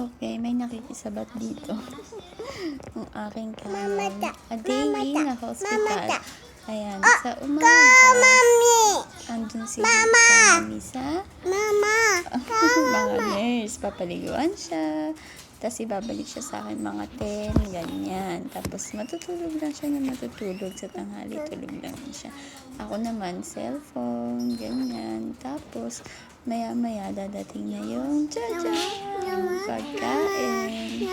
Okay, may nakikisabat dito. Ang aking kawan. A day in a hospital. Ayan, sa umaga. Andun si Mami sa mga nurse. Papaliguan siya. Tapos ibabalik siya sa akin mga 10, ganyan. Tapos matutulog lang siya na matutulog sa tanghali. Tulog lang siya. Ako naman, cellphone, ganyan. Tapos, maya-maya dadating na yung pagkain.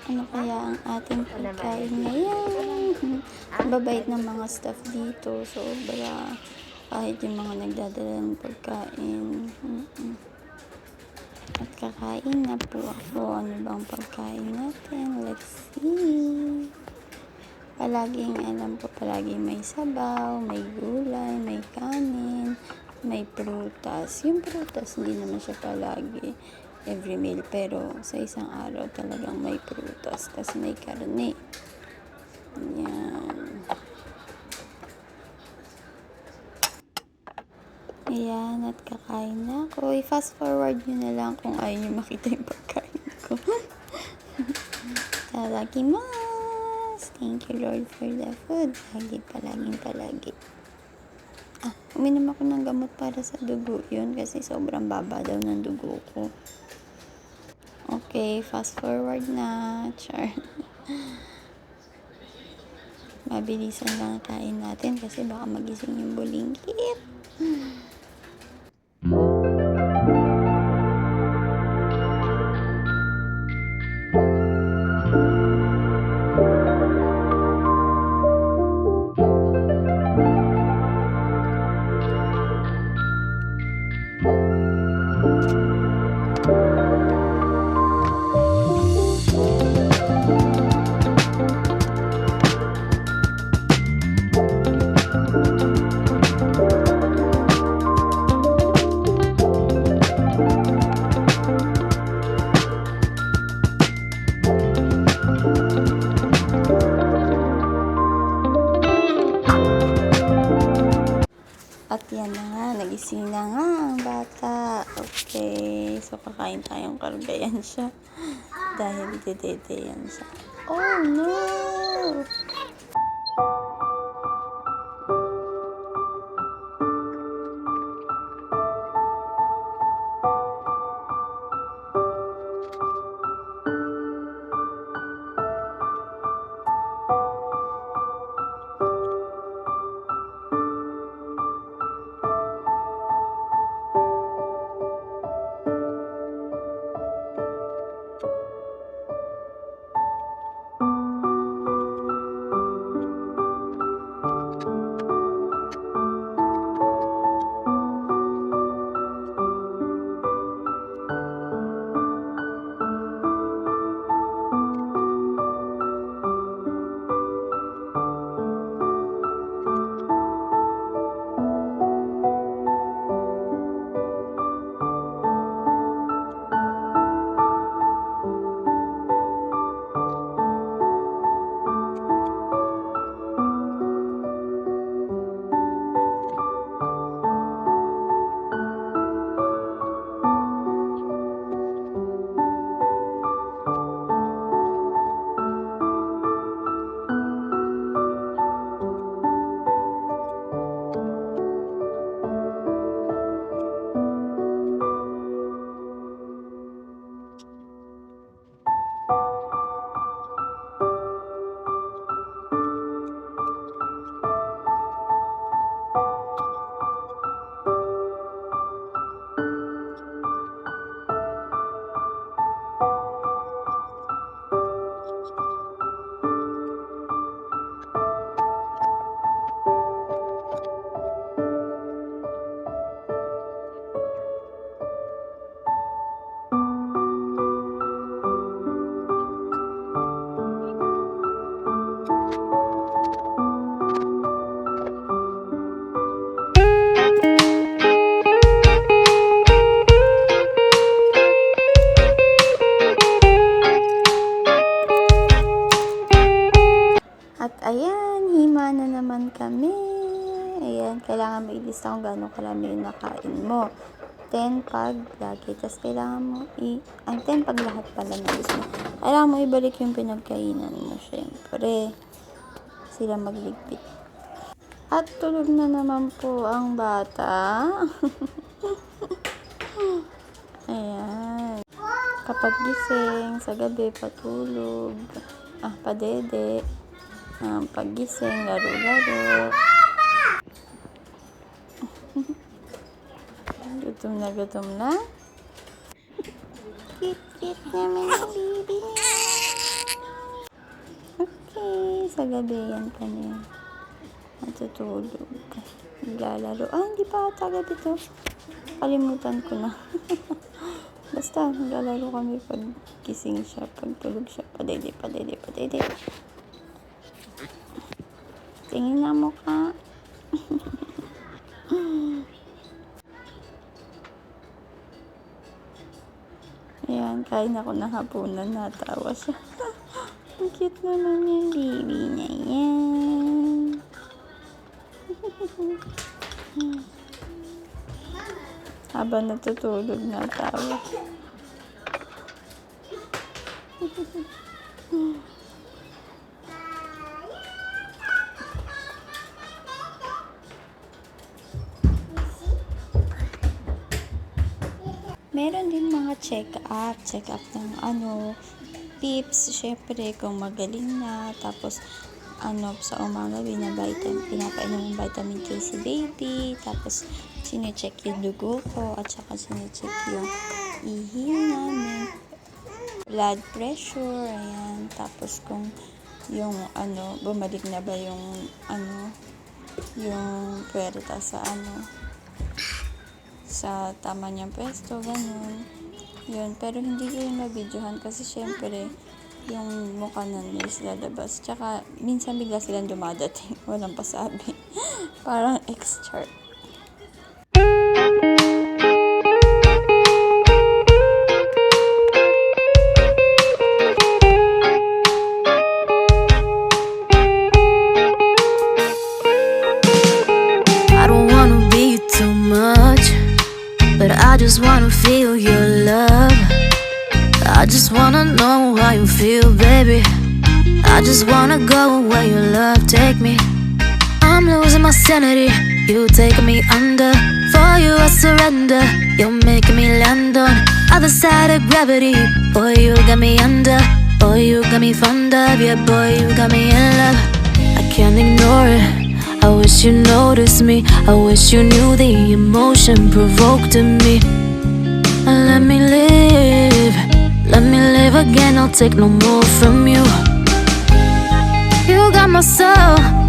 Ano kaya ang ating pagkain ngayon? Babait ng mga staff dito. Sobra. Kahit yung mga nagdadala ng pagkain. At kakain na po ako. Ano bang pagkain natin? Let's see. Palaging alam ko, palaging may sabaw, may gulay, may kanin, may prutas. Yung prutas, hindi naman siya palagi every meal. Pero sa isang araw talagang may prutas. Tapos may karne. Ayan. Ayan, at kakain na ako. I-fast forward nyo na lang kung ayaw nyo makita yung pagkain ko. Itadakimasu! Thank you, Lord, for the food. Palagi. Uminom ako ng gamot para sa dugo yun kasi sobrang baba daw ng dugo ko. Okay, fast forward na. Char. Mabilisan lang kain natin kasi baka magising yung bulinggit. At yan na nga, nagising na nga ang bata. Okay, so kakain tayong kargayan siya. Dahil didede yan siya. Oh no! At ayan, hima na naman kami. Ayan, kailangan mailista kung gano'ng karami yung nakain mo. 10 pag lagi. Tapos kailangan mo 10 pag lahat pala na gusto mo. Kailangan mo ibalik yung pinagkainan mo, syempre. Sila magligpit. At tulog na naman po ang bata. Ayan. Kapag gising, sa gabi, patulog. Padede. Pag gising, laro-laro. Gutom na. Kit-kit naman ang baby niya. Okay, sa gabi yan pa niya. Matutulog. Naglalaro. Hindi pa ata gabi to. Kalimutan ko na. Basta, naglalaro kami pag gising siya, pag tulog siya. Padede. Tingin na mukha. Ayan, kain ako ng hapunan. Natawa siya. Ang cute naman yung baby na yan. Habang natutulog, natawa. Meron din mga check-up ng tips, syempre kung magaling na, tapos sa umaga pinapainom ng vitamin K si baby, tapos sine-check yung dugo ko, at saka sine-check yung ihi namin, blood pressure, ayan, tapos kung yung bumalik na ba yung yung puwerta sa tama niyang pwesto, ganun. Yun, pero hindi ko yung mabidyohan kasi syempre, yung mukha na nurse lalabas. Tsaka, minsan bigla silang dumadating. Walang pasabi. Parang X-chart. I don't wanna be too much, but I just wanna feel your love. I just wanna know how you feel, baby. I just wanna go where your love take me. I'm losing my sanity, you taking me under. For you I surrender, you're making me land on other side of gravity. Boy, you got me under. Boy, you got me fond of. Yeah, boy, you got me in love. I can't ignore it. I wish you noticed me. I wish you knew the emotion provoked in me. Let me live again. I'll take no more from you. You got my soul.